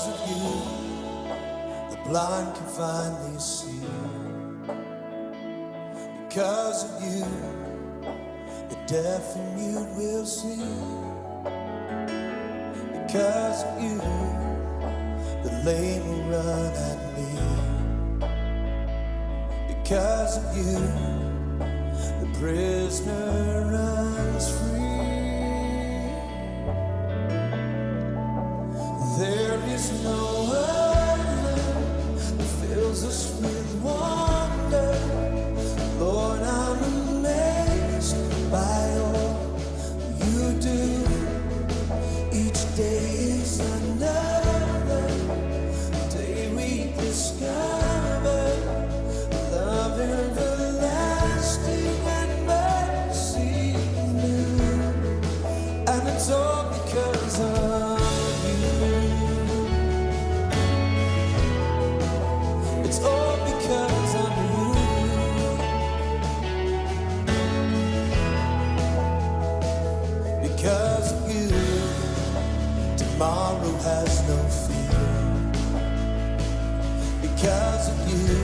Because of you, the blind can finally see. Because of you, the deaf and mute will see. Because of you, the lame will run and leap. Because of you, the prisoner runs free. There is no other that fills us with wonder. Lord, I'm amazed by all you do. Each day is another day we discover love everlasting and mercy new. And it's all because of you. It's all because of you. Because of you, tomorrow has no fear. Because of you,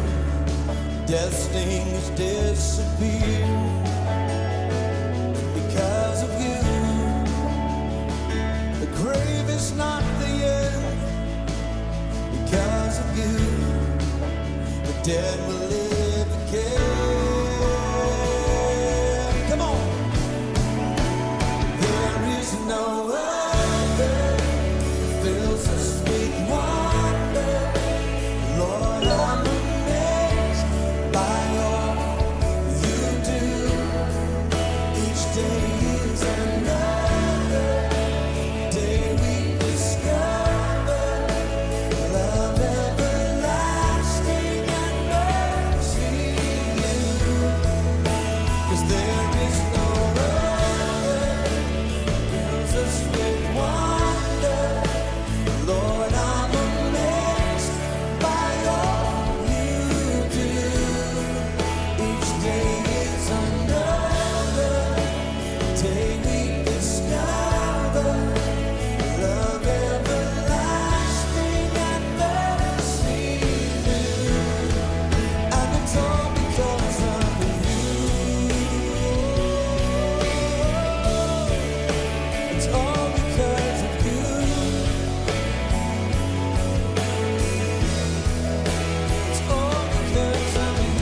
death stings disappear. Because of you, the grave is not the end. Because of you, the dead will live again. Come on. There is no other fills us with wonder. Lord, I'm amazed by all you do. Each day is another day we discover love everlasting and mercy new. 'Cause there is no other fills us with wonder. Lord, I'm amazed by all you do. Each day is another day we discover love everlasting and mercy new. And it's all because of you. It's all because of you. It's all because of you.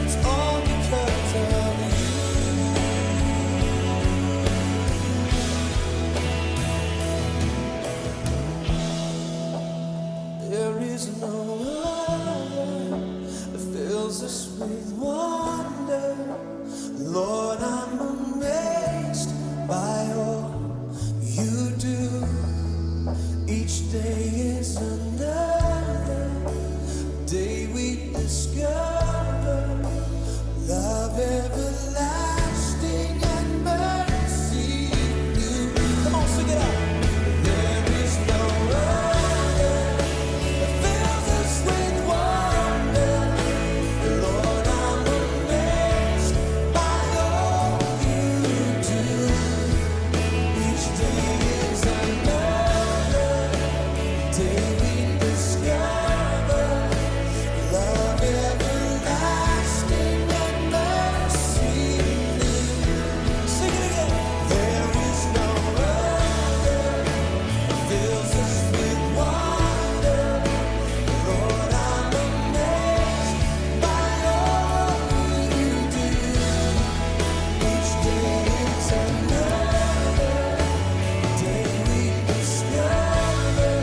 It's all because of you. There is no other that fills us with wonder. Lord, I'm amazed by all you do. Each day is another day we discover love everlasting and mercy new. Come on, sing it out. There is no other that fills us with wonder. Lord, I'm amazed by all you do. Each day is another day we discover love everlasting and mercy new. Sing it again. There is no other that fills us with wonder. Lord, I'm amazed by all you do. Each day is another day we discover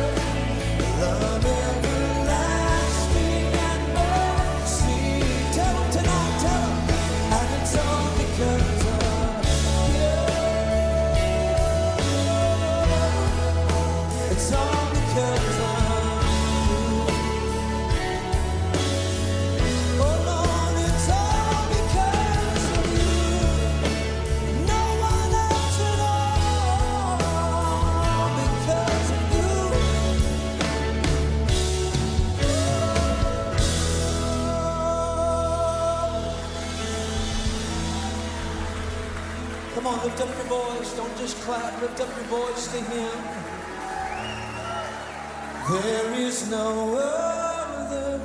Come on, lift up your voice. Don't just clap. Lift up your voice to Him. There is no other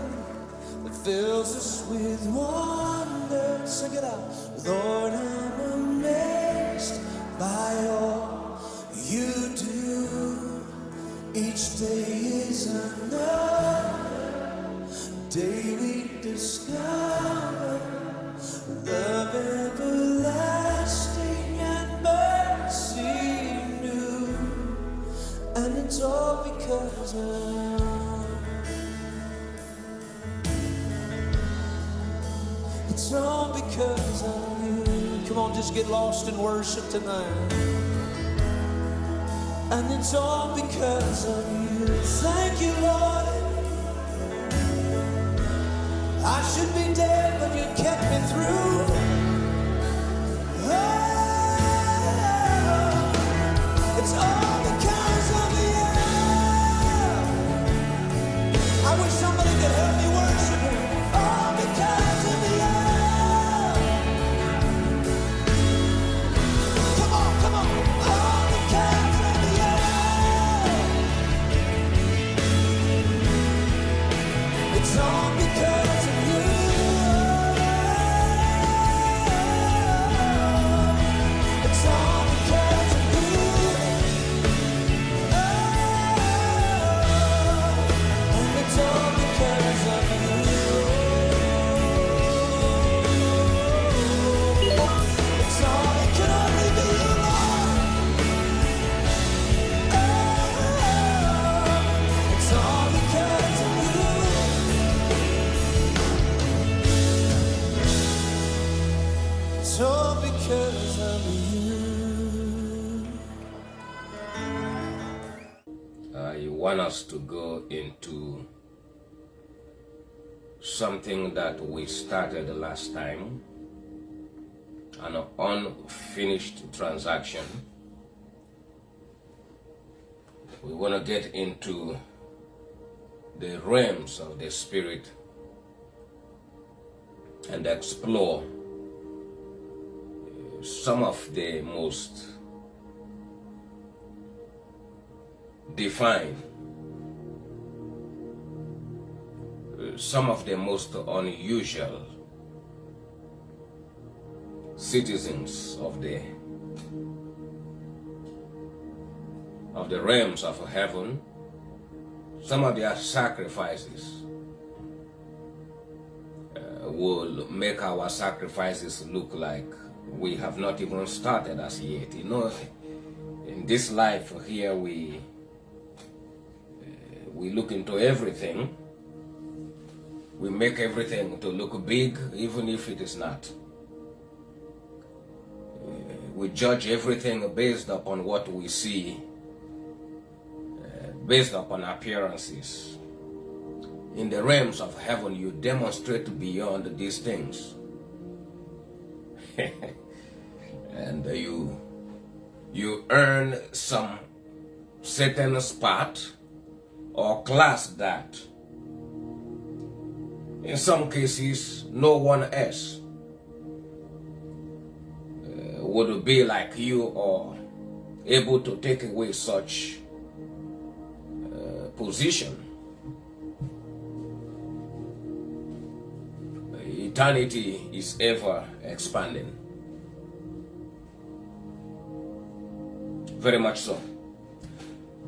that fills us with wonder. Sing it out. Lord, I'm amazed by all you do. Each day is another day we discover love everlasting and mercy new. And it's all because it's all because of you. Come on, just get lost in worship tonight. And it's all because of you. Thank you, Lord. I should be dead, but you kept me through. Oh, it's all because of you. I wish somebody could help me worship Him. All because of you. Come on, come on. All because of you. It's all because of you. It's all because of you. And it's all because of you. It's all, it can only be you, Lord. It's all because of you. It's all because of you. You want us to go into something that we started last time, an unfinished transaction. We want to get into the realms of the Spirit and explore some of the most defined, some of the most unusual citizens of the realms of heaven, some of their sacrifices will make our sacrifices look like we have not even started as yet. You know, in this life here we look into everything. We make everything to look big, even if it is not. We judge everything based upon what we see, based upon appearances. In the realms of heaven, you demonstrate beyond these things. And you earn some certain spot or class that in some cases no one else would be like you or able to take away such position. Eternity is ever expanding. Very much so.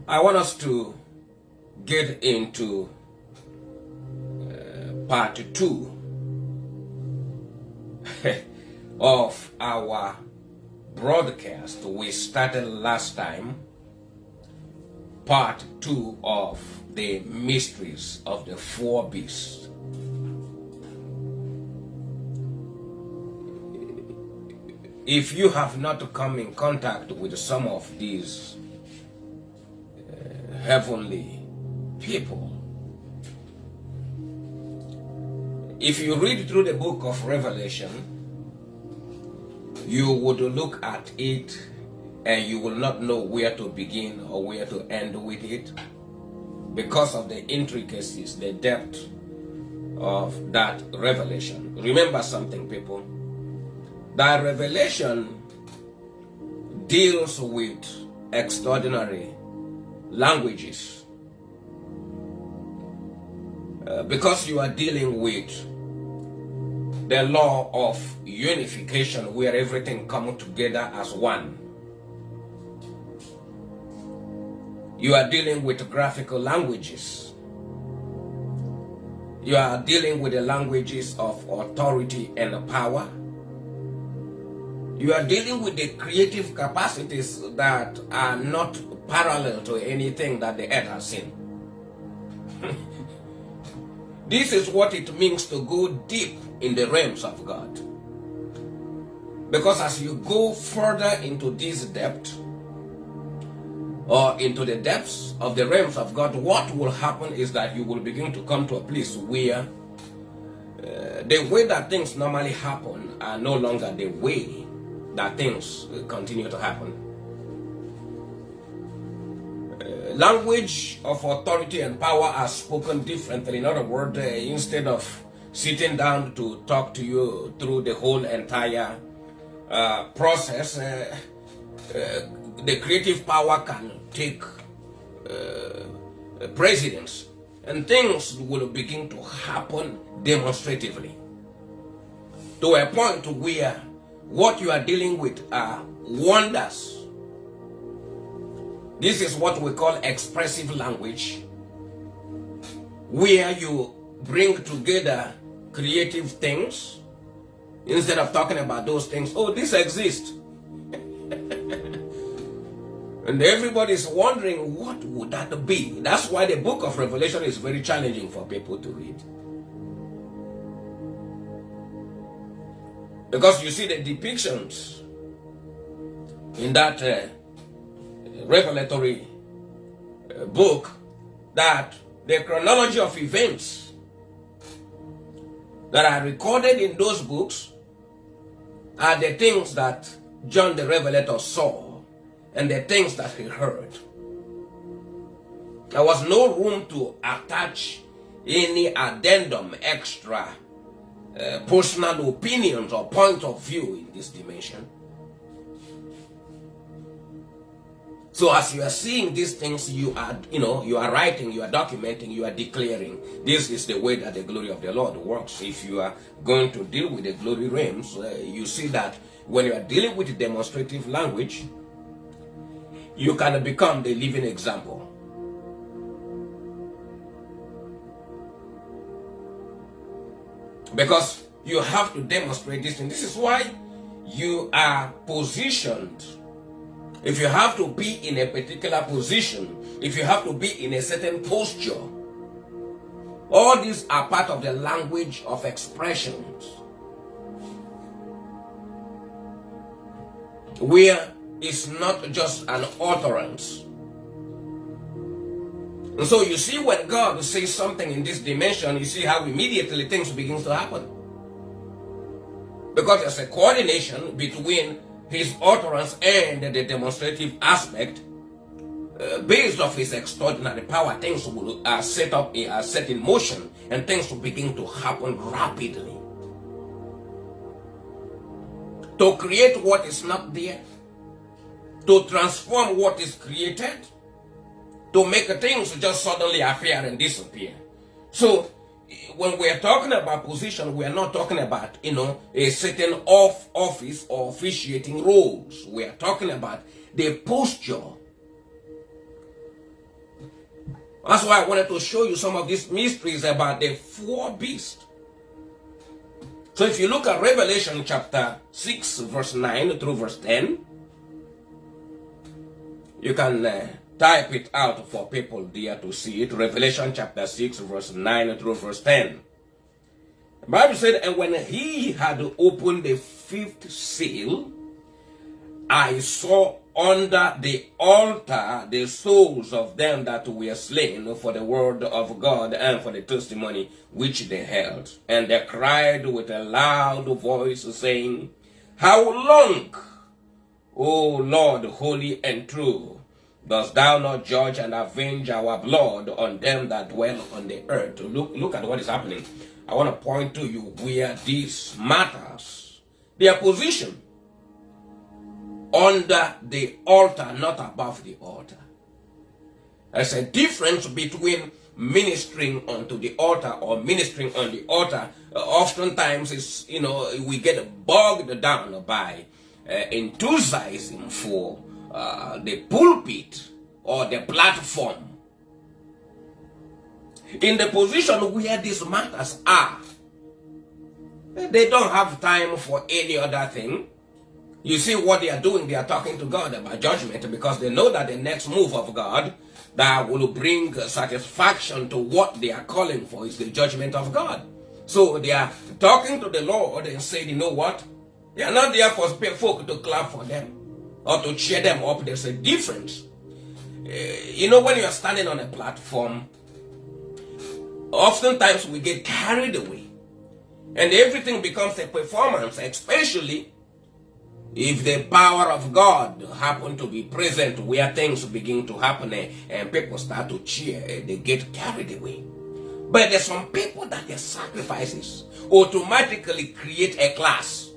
I want us to get into part 2 of our broadcast. We started last time part 2 of the mysteries of the 4 beasts. If you have not come in contact with some of these heavenly people, if you read through the book of Revelation, you would look at it and you will not know where to begin or where to end with it because of the intricacies, the depth of that revelation. Remember something, people. That revelation deals with extraordinary languages. Because you are dealing with the law of unification where everything comes together as one. You are dealing with graphical languages. You are dealing with the languages of authority and power. You are dealing with the creative capacities that are not parallel to anything that the earth has seen. This is what it means to go deep in the realms of God. Because as you go further into this depth, or into the depths of the realms of God, what will happen is that you will begin to come to a place where the way that things normally happen are no longer the way that things continue to happen. Language of authority and power are spoken differently. In other words, instead of sitting down to talk to you through the whole entire process, the creative power can take precedence, and things will begin to happen demonstratively to a point where what you are dealing with are wonders. This is what we call expressive language, where you bring together creative things instead of talking about those things. Oh, this exists. And everybody's wondering, what would that be? That's why the book of Revelation is very challenging for people to read. Because you see the depictions in that revelatory book, that the chronology of events that are recorded in those books are the things that John the Revelator saw and the things that he heard. There was no room to attach any addendum, extra personal opinions or point of view in this dimension. So as you are seeing these things, you are writing, you are documenting, you are declaring, this is the way that the glory of the Lord works. If you are going to deal with the glory realms, you see that when you are dealing with demonstrative language, you can become the living example. Because you have to demonstrate this, and this is why you are positioned. If you have to be in a particular position, if you have to be in a certain posture, all these are part of the language of expressions, where it's not just an utterance. And so you see, when God says something in this dimension, you see how immediately things begin to happen. Because there's a coordination between his utterance and the demonstrative aspect. Based off his extraordinary power, things are set in motion, and things will begin to happen rapidly. To create what is not there, to transform what is created, to make things just suddenly appear and disappear. So when we are talking about position, we are not talking about, a certain office or officiating roles. We are talking about the posture. That's why I wanted to show you some of these mysteries about the four beasts. So if you look at Revelation chapter 6, verse 9 through verse 10, you can type it out for people there to see it. Revelation chapter 6, verse 9 through verse 10. The Bible said, and when he had opened the fifth seal, I saw under the altar the souls of them that were slain for the word of God and for the testimony which they held. And they cried with a loud voice, saying, how long, O Lord, holy and true, dost thou not judge and avenge our blood on them that dwell on the earth? Look at what is happening. I want to point to you where this matters. Their position. under the altar, not above the altar. There's a difference between ministering onto the altar or ministering on the altar. Oftentimes, it's, we get bogged down by enthusiasm for the pulpit or the platform. In the position where these matters are, they don't have time for any other thing. You see what they are doing, they are talking to God about judgment, because they know that the next move of God that will bring satisfaction to what they are calling for is the judgment of God. So they are talking to the Lord and saying, you know what? They are not there for folk to clap for them or to cheer them up. There's a difference. When you are standing on a platform, oftentimes we get carried away and everything becomes a performance, especially if the power of God happen to be present where things begin to happen and people start to cheer, they get carried away. But there's some people that their sacrifices automatically create a class.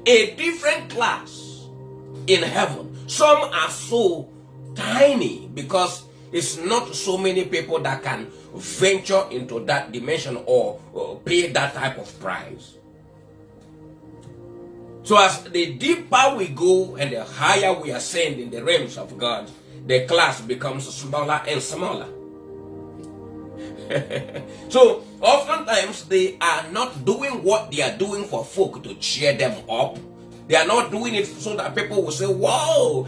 A different class in heaven. Some are so tiny because it's not so many people that can venture into that dimension or pay that type of price. So as the deeper we go and the higher we ascend in the realms of God, the class becomes smaller and smaller. So oftentimes they are not doing what they are doing for folk to cheer them up. They are not doing it so that people will say, wow,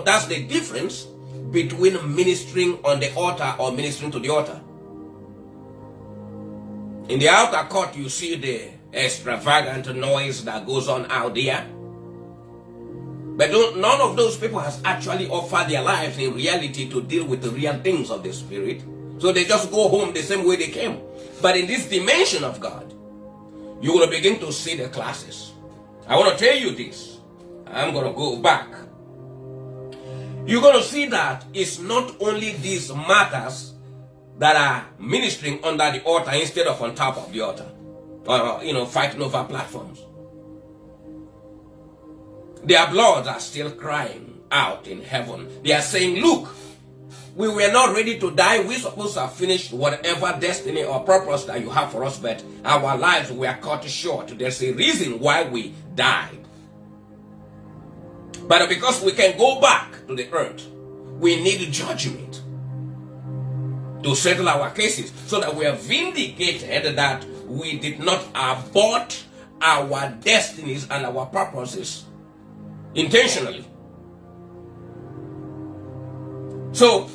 that's the difference between ministering on the altar or ministering to the altar. In the outer court, you see the extravagant noise that goes on out there. But none of those people has actually offered their lives in reality to deal with the real things of the Spirit. So they just go home the same way they came. But in this dimension of God, you will begin to see the classes. I want to tell you this. I'm going to go back. You're going to see that it's not only these matters that are ministering under the altar instead of on top of the altar. Fighting over platforms. Their bloods are still crying out in heaven. They are saying, look, we were not ready to die. We're supposed to have finished whatever destiny or purpose that you have for us, but our lives were cut short. There's a reason why we died. But because we can go back to the earth, we need judgment to settle our cases so that we are vindicated that we did not abort our destinies and our purposes intentionally. So,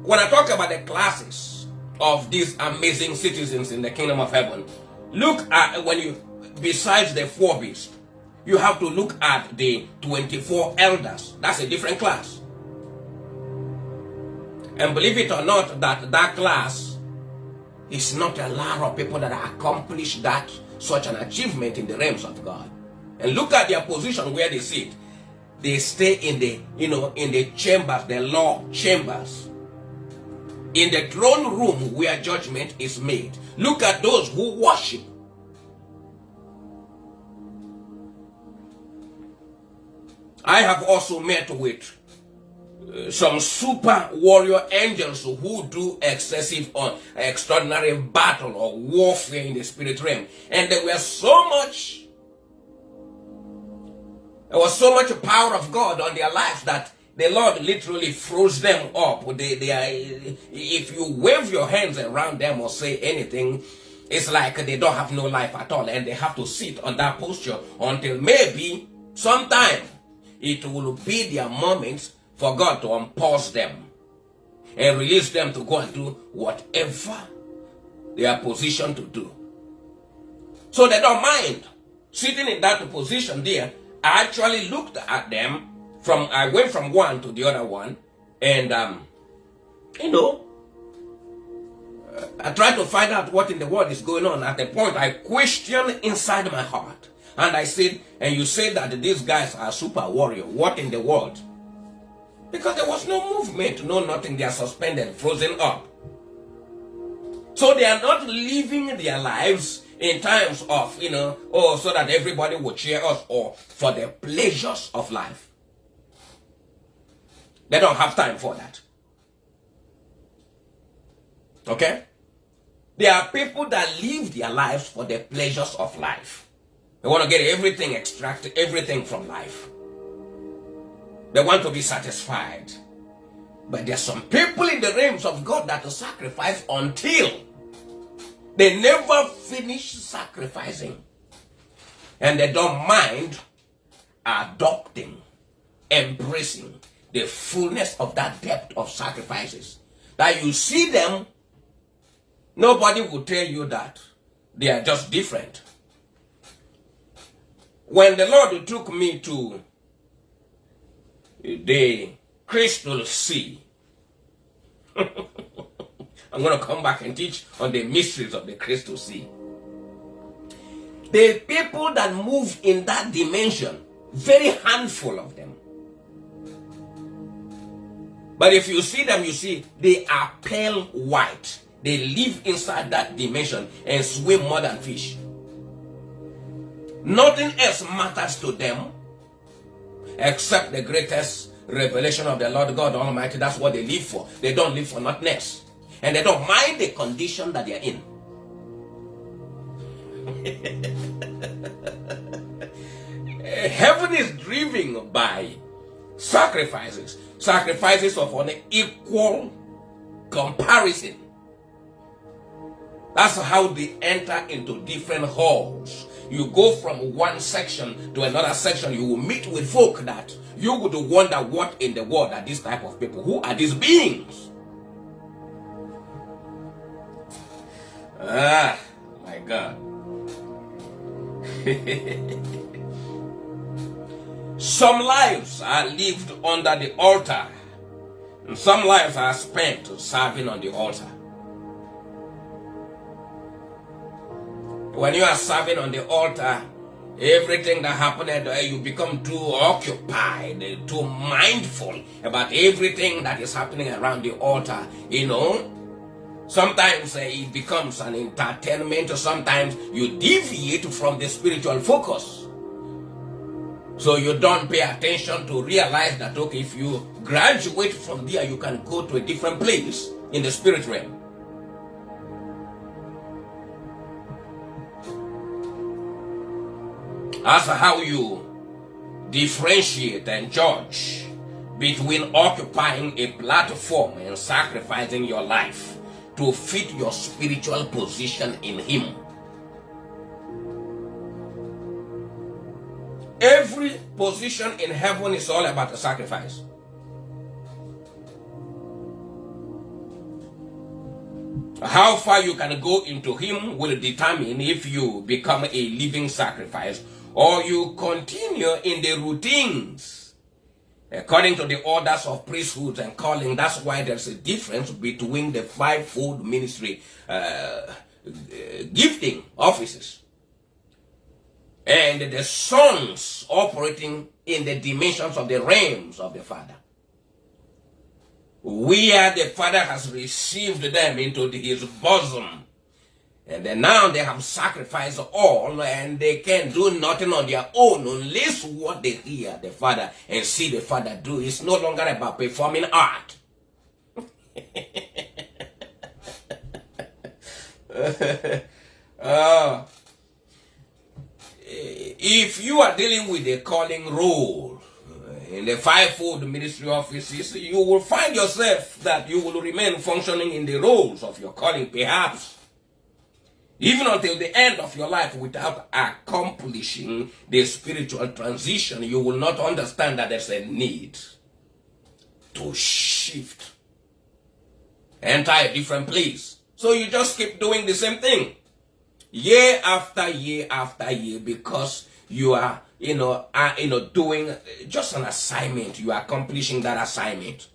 when I talk about the classes of these amazing citizens in the kingdom of heaven, look at besides the 4 beasts, you have to look at the 24 elders. That's a different class. And believe it or not, that class is not a lot of people that accomplish such an achievement in the realms of God. And look at their position where they sit. They stay in the chambers, the law chambers, in the throne room where judgment is made. Look at those who worship. I have also met with some super warrior angels who do excessive or extraordinary battle or warfare in the spirit realm. And there was so much power of God on their lives that the Lord literally froze them up. If you wave your hands around them or say anything, it's like they don't have no life at all, and they have to sit on that posture until maybe sometime it will be their moments for God to unpause them and release them to go and do whatever they are positioned to do. So they don't mind sitting in that position there. I actually looked at them I went from one to the other one, and I tried to find out what in the world is going on. At the point, I questioned inside my heart, and I said, and you say that these guys are super warrior. What in the world? Because there was no movement, no nothing. They are suspended, frozen up. So they are not living their lives in times of, so that everybody will cheer us, or for the pleasures of life. They don't have time for that. Okay? There are people that live their lives for the pleasures of life. They want to get everything, extract everything from life. They want to be satisfied. But there are some people in the realms of God that will sacrifice until they never finish sacrificing. And they don't mind adopting, embracing the fullness of that depth of sacrifices. That you see them, nobody will tell you that. They are just different. When the Lord took me to the Crystal Sea, I'm going to come back and teach on the mysteries of the Crystal Sea. The people that move in that dimension, very handful of them. But if you see them, you see they are pale white. They live inside that dimension and swim more than fish. Nothing else matters to them except the greatest revelation of the Lord God Almighty. That's what they live for. They don't live for nothing else. And they don't mind the condition that they're in. Heaven is driven by sacrifices. Sacrifices of an equal comparison. That's how they enter into different halls. You go from one section to another section, you will meet with folk that you would wonder what in the world are these type of people. Who are these beings? Ah, my God. Some lives are lived under the altar, and some lives are spent serving on the altar. When you are serving on the altar, everything that happened there, you become too occupied, too mindful about everything that is happening around the altar. Sometimes it becomes an entertainment, sometimes you deviate from the spiritual focus. So you don't pay attention to realize that, okay, if you graduate from there, you can go to a different place in the spirit realm. That's how you differentiate and judge between occupying a platform and sacrificing your life to fit your spiritual position in Him. Every position in heaven is all about a sacrifice. How far you can go into Him will determine if you become a living sacrifice or you continue in the routines according to the orders of priesthood and calling. That's why there's a difference between the fivefold ministry gifting offices and the sons operating in the dimensions of the realms of the Father, where the Father has received them into His bosom. And then now they have sacrificed all, and they can do nothing on their own unless what they hear the Father and see the Father do. It's no longer about performing art. If you are dealing with a calling role in the fivefold ministry offices, you will find yourself that you will remain functioning in the roles of your calling, perhaps even until the end of your life, without accomplishing the spiritual transition. You will not understand that there's a need to shift, enter a different place. So you just keep doing the same thing year after year after year, because you are doing just an assignment. You are accomplishing that assignment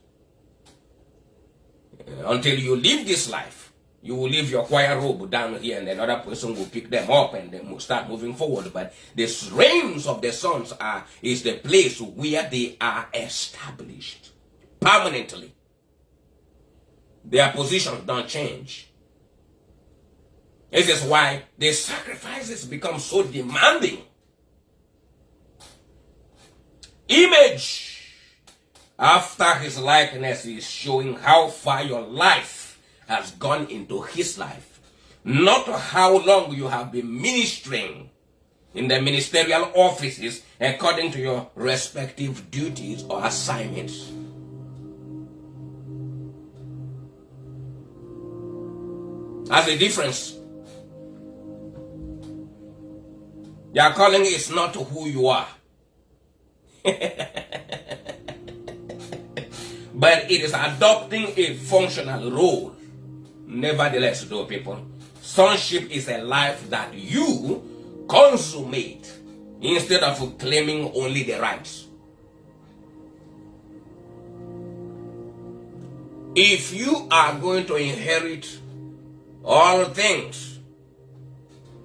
until you leave this life. You will leave your choir robe down here, and another person will pick them up and then will start moving forward. But the realms of the sons is the place where they are established permanently. Their positions don't change. This is why the sacrifices become so demanding. Image after his likeness is showing how far your life has gone into his life, not how long you have been ministering in the ministerial offices according to your respective duties or assignments. That's the difference. Their calling is not who you are, but it is adopting a functional role. Nevertheless, though, people, sonship is a life that you consummate instead of claiming only the rights. If you are going to inherit all things,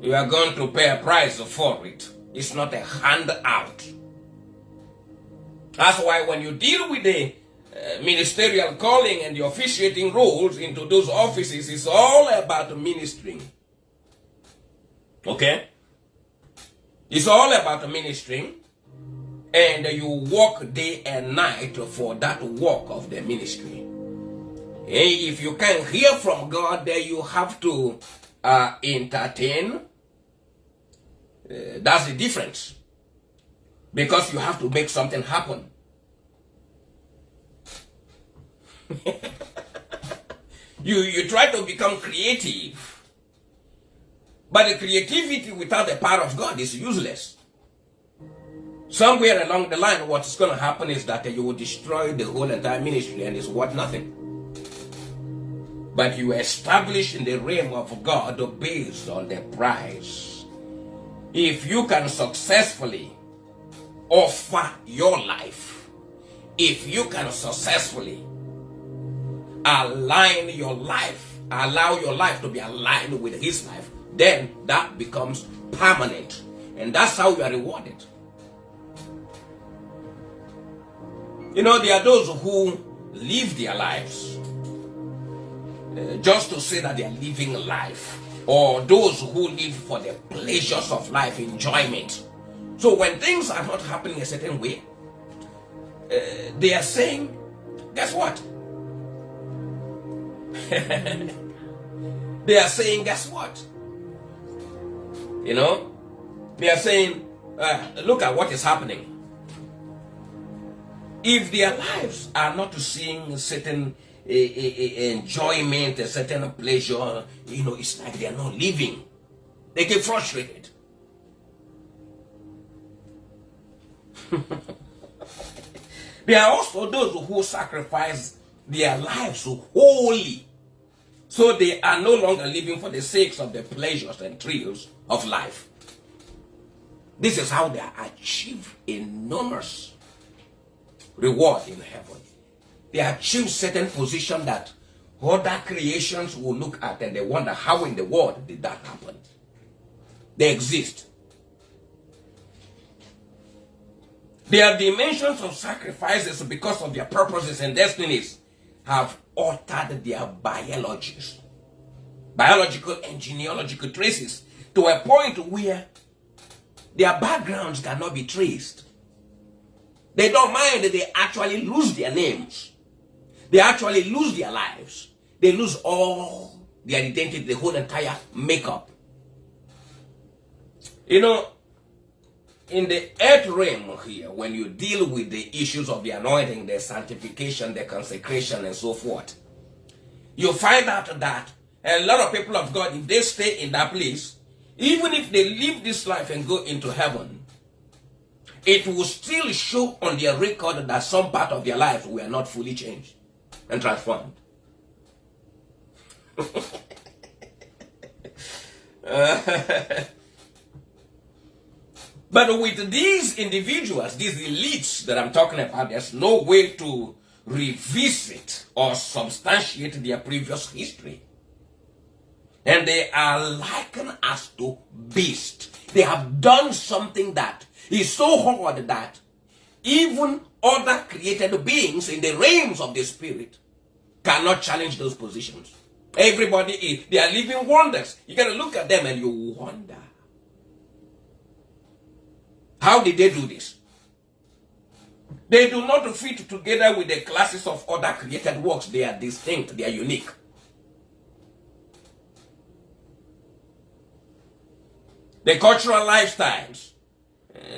you are going to pay a price for it. It's not a handout. That's why when you deal with the ministerial calling and the officiating roles into those offices, it's all about ministering. Okay? It's all about ministering, and you work day and night for that work of the ministry. And if you can hear from God, then you have to entertain. That's the difference. Because you have to make something happen. You try to become creative, but the creativity without the power of God is useless. Somewhere along the line, what's going to happen is that you will destroy the whole entire ministry and it's worth nothing. But you establish in the realm of God based on the price. If you can successfully offer your life, if you can successfully align your life, allow your life to be aligned with his life, then that becomes permanent. And that's how you are rewarded. You know, there are those who live their lives just to say that they are living life, or those who live for the pleasures of life, enjoyment. So when things are not happening a certain way, they are saying, guess what? They are saying, guess what? You know, they are saying, look at what is happening. If their lives are not seeing certain enjoyment, a certain pleasure, you know, it's like they are not living. They get frustrated. There are also those who sacrifice their lives wholly, so they are no longer living for the sake of the pleasures and thrills of life. This is how they achieve enormous reward in heaven. They achieve certain position that other creations will look at and they wonder, how in the world did that happen? They exist. Their dimensions of sacrifices, because of their purposes and destinies, have altered their biological and genealogical traces to a point where their backgrounds cannot be traced. They don't mind that they actually lose their names. They actually lose their lives. They lose all their identity, the whole entire makeup. You know, in the earth realm here, when you deal with the issues of the anointing, the sanctification, the consecration, and so forth, you find out that a lot of people of God, if they stay in that place, even if they live this life and go into heaven, it will still show on their record that some part of their lives were not fully changed and transformed. But with these individuals, these elites that I'm talking about, there's no way to revisit or substantiate their previous history. And they are likened as to beasts. They have done something that is so hard that even other created beings in the realms of the spirit cannot challenge those positions. Everybody is. They are living wonders. You got to look at them and you wonder. How did they do this? They do not fit together with the classes of other created works. They are distinct. They are unique. The cultural lifestyles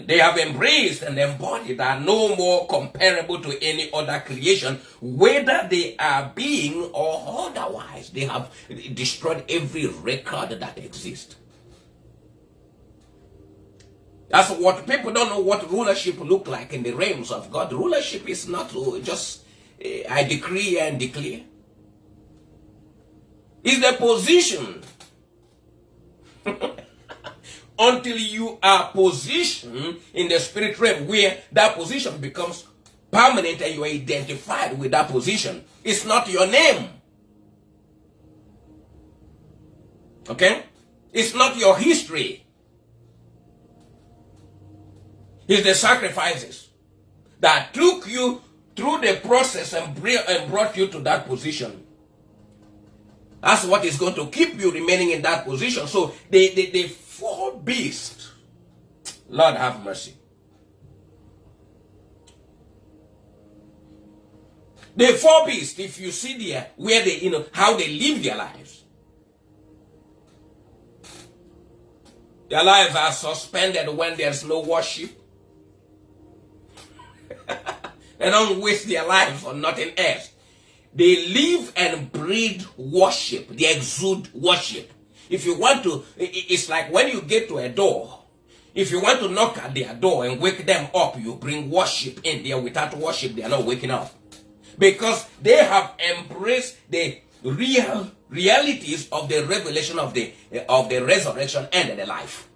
they have embraced and embodied are no more comparable to any other creation, whether they are being or otherwise. They have destroyed every record that exists. That's what people don't know what rulership look like in the realms of God. Rulership is not just I decree and declare. It's the position. Until you are positioned in the spirit realm where that position becomes permanent and you are identified with that position. It's not your name. Okay? It's not your history. It's the sacrifices that took you through the process and brought you to that position. That's what is going to keep you remaining in that position. So the four beasts, Lord have mercy. The four beasts, if you see there, where they, how they live their lives. Their lives are suspended when there's no worship. They don't waste their lives on nothing else. They live and breathe worship. They exude worship. If you want to, it's like when you get to a door. If you want to knock at their door and wake them up, you bring worship in there. Without worship, they are not waking up. Because they have embraced the realities of the revelation of the resurrection and the life.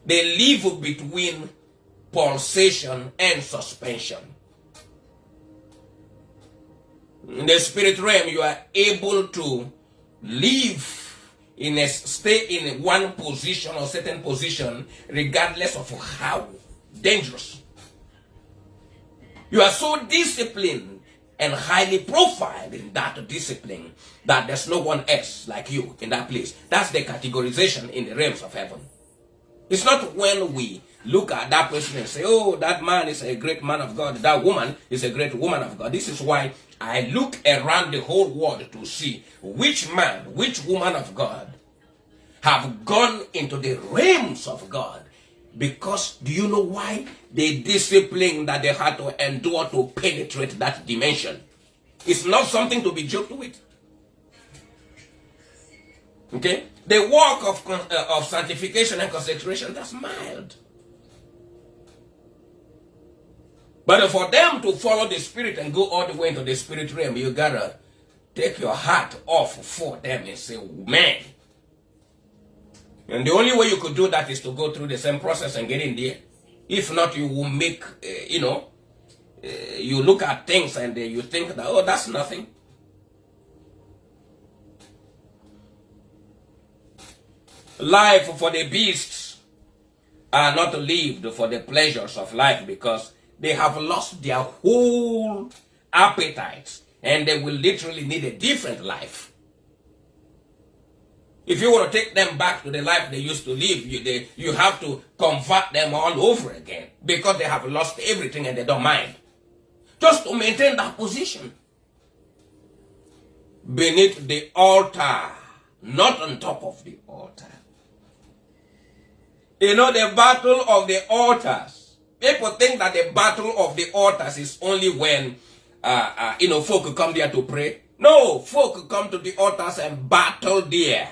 They live between pulsation and suspension. In the spirit realm, you are able to live stay in one position or certain position regardless of how dangerous. You are so disciplined and highly profiled in that discipline that there's no one else like you in that place. That's the categorization in the realms of heaven. It's not when we look at that person and say, oh, that man is a great man of God, that woman is a great woman of God. This is why I look around the whole world to see which man, which woman of God have gone into the realms of God. Because do you know why? The discipline that they had to endure to penetrate that dimension. It's not something to be joked with. Okay? The work of sanctification and consecration, that's mild. But for them to follow the spirit and go all the way into the spirit realm, you gotta take your hat off for them and say, man. And the only way you could do that is to go through the same process and get in there. If not, you will make, you look at things and you think that, oh, that's nothing. Life for the beasts are not lived for the pleasures of life because they have lost their whole appetites and they will literally need a different life. If you want to take them back to the life they used to live, you have to convert them all over again because they have lost everything and they don't mind. Just to maintain that position. Beneath the altar, not on top of the altar. You know, the battle of the altars. People think that the battle of the altars is only when, folk come there to pray. No, folk come to the altars and battle there.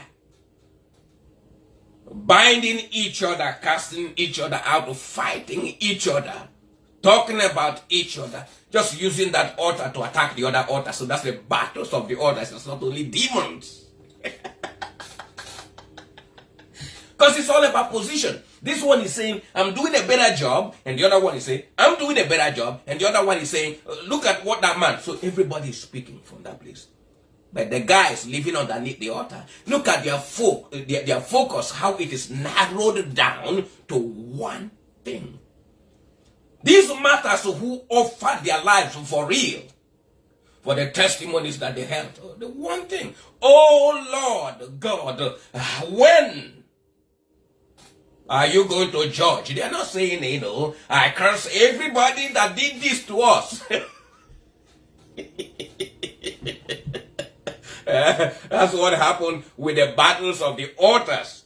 Binding each other, casting each other out, fighting each other, talking about each other, just using that altar to attack the other altar. So that's the battles of the altars. It's not only demons. Because it's all about position. This one is saying, I'm doing a better job. And the other one is saying, I'm doing a better job. And the other one is saying, look at what that man. So everybody is speaking from that place. But the guys living underneath the altar, look at their focus, how it is narrowed down to one thing. These matters who offer their lives for real for the testimonies that they held. The one thing, oh Lord God, when are you going to judge? They are not saying, I curse everybody that did this to us. That's what happened with the battles of the altars.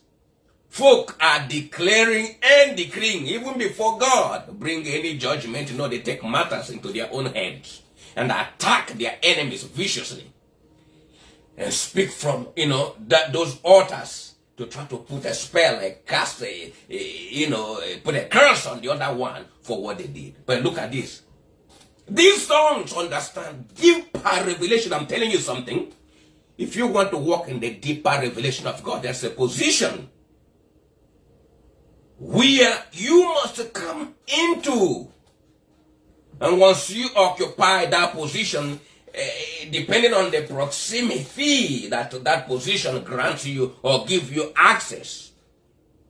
Folk are declaring and decreeing, even before God bring any judgment. They take matters into their own hands and attack their enemies viciously and speak from, those altars to try to put a spell, a cast, put a curse on the other one for what they did. But look at this. These songs understand deeper revelation. I'm telling you something. If you want to walk in the deeper revelation of God, there's a position where you must come into. And once you occupy that position, depending on the proximity that position grants you or give you access,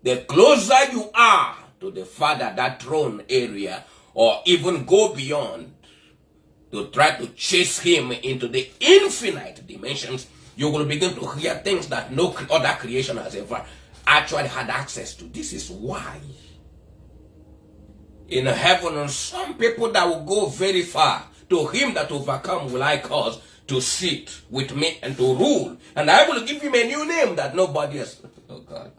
the closer you are to the Father, that throne area, or even go beyond to try to chase him into the infinite dimensions, you will begin to hear things that no other creation has ever actually had access to. This is why in heaven, some people that will go very far, to him that overcome will I cause to sit with me and to rule, and I will give him a new name that nobody has. Oh God.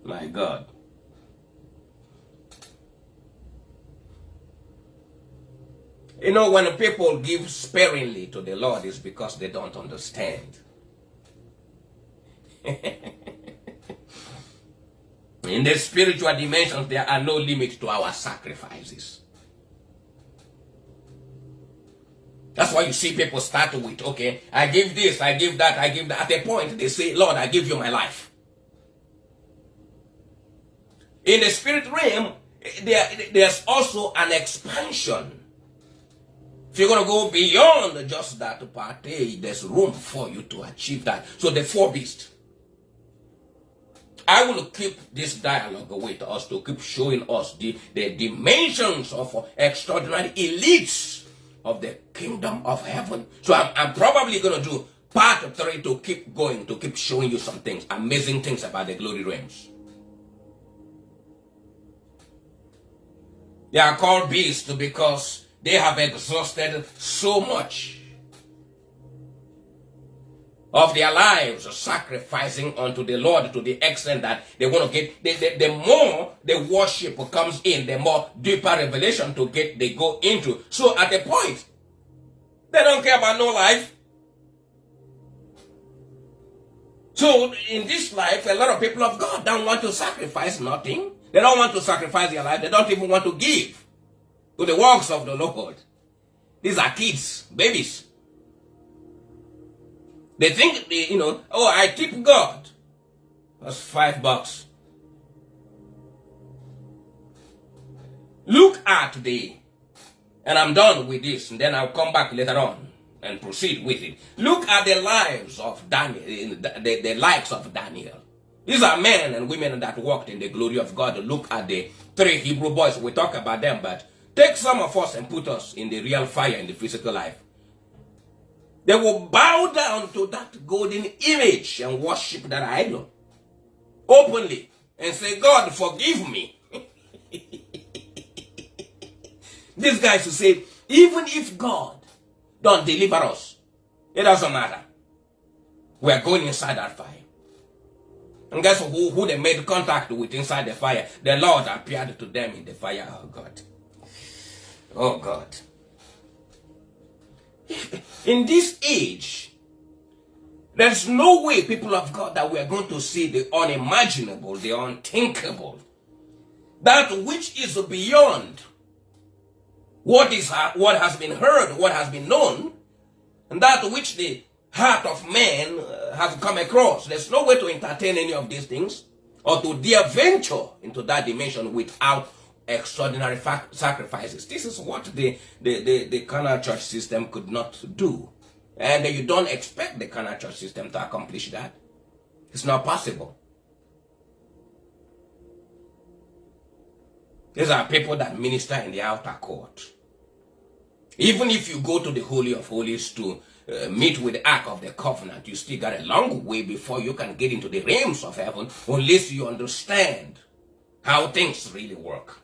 My God. When people give sparingly to the Lord, it's because they don't understand. In the spiritual dimensions, there are no limits to our sacrifices. That's why you see people start with, okay, I give this, I give that, I give that. At a point, they say, Lord, I give you my life. In the spirit realm, there's also an expansion. If you're going to go beyond just that to partake, there's room for you to achieve that. So the four beasts. I will keep this dialogue with us to keep showing us the dimensions of extraordinary elites of the kingdom of heaven. So I'm probably going to do part 3 to keep going, to keep showing you some things, amazing things about the glory realms. They are called beasts because they have exhausted so much of their lives, sacrificing unto the Lord to the extent that they want to get, the more the worship comes in, the more deeper revelation they go into. So at a point, they don't care about no life. So in this life, a lot of people of God don't want to sacrifice nothing. They don't want to sacrifice their life. They don't even want to give to the works of the Lord. These are kids, babies. They think, I tip God. That's $5. Look at and I'm done with this, and then I'll come back later on and proceed with it. Look at the lives of Daniel, the likes of Daniel. These are men and women that walked in the glory of God. Look at the 3 Hebrew boys. We talk about them, but take some of us and put us in the real fire in the physical life. They will bow down to that golden image and worship that idol openly and say, God, forgive me. These guys who say, even if God don't deliver us, it doesn't matter. We are going inside that fire. And guess who they made contact with inside the fire? The Lord appeared to them in the fire. Oh God. Oh God. In this age, there's no way, people of God, that we are going to see the unimaginable, the unthinkable, that which is beyond what has been heard, what has been known, and that which the heart of man has come across. There's no way to entertain any of these things or to dare venture into that dimension without extraordinary sacrifices. This is what the carnal church system could not do. And you don't expect the carnal church system to accomplish that. It's not possible. These are people that minister in the outer court. Even if you go to the Holy of Holies to meet with the Ark of the Covenant, you still got a long way before you can get into the realms of heaven, unless you understand how things really work.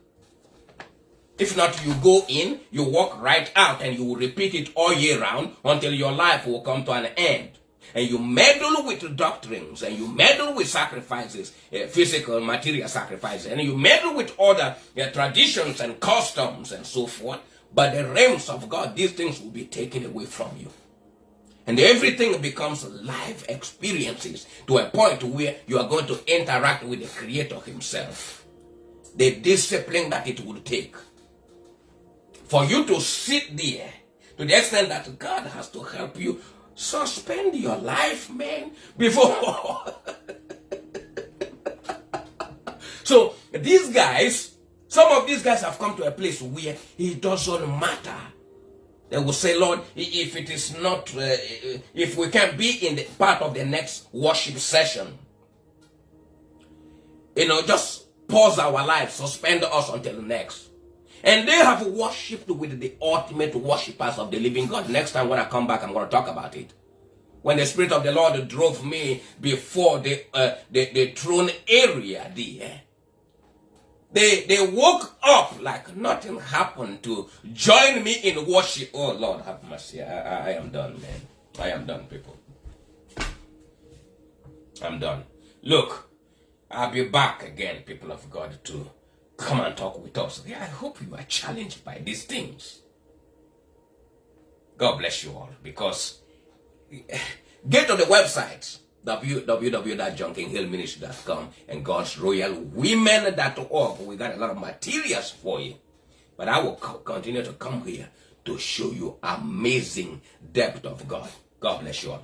If not, you go in, you walk right out, and you will repeat it all year round until your life will come to an end. And you meddle with doctrines, and you meddle with sacrifices, physical, material sacrifices, and you meddle with other traditions and customs and so forth. But the realms of God, these things will be taken away from you. And everything becomes life experiences to a point where you are going to interact with the Creator Himself. The discipline that it will take for you to sit there, to the extent that God has to help you suspend your life, man, before. So these guys, some of these guys have come to a place where it doesn't matter. They will say, Lord, if it is not, if we can be in the part of the next worship session, just pause our lives, suspend us until the next. And they have worshipped with the ultimate worshippers of the living God. Next time when I come back, I'm going to talk about it. When the Spirit of the Lord drove me before the throne area there, they woke up like nothing happened to join me in worship. Oh, Lord, have mercy. I am done, man. I am done, people. I'm done. Look, I'll be back again, people of God, to come and talk with us. I hope you are challenged by these things. God bless you all, because get to the website www.JohnKingHillMinistry.com and God'sRoyalWomen.org. We got a lot of materials for you. But I will continue to come here to show you amazing depth of God. God bless you all.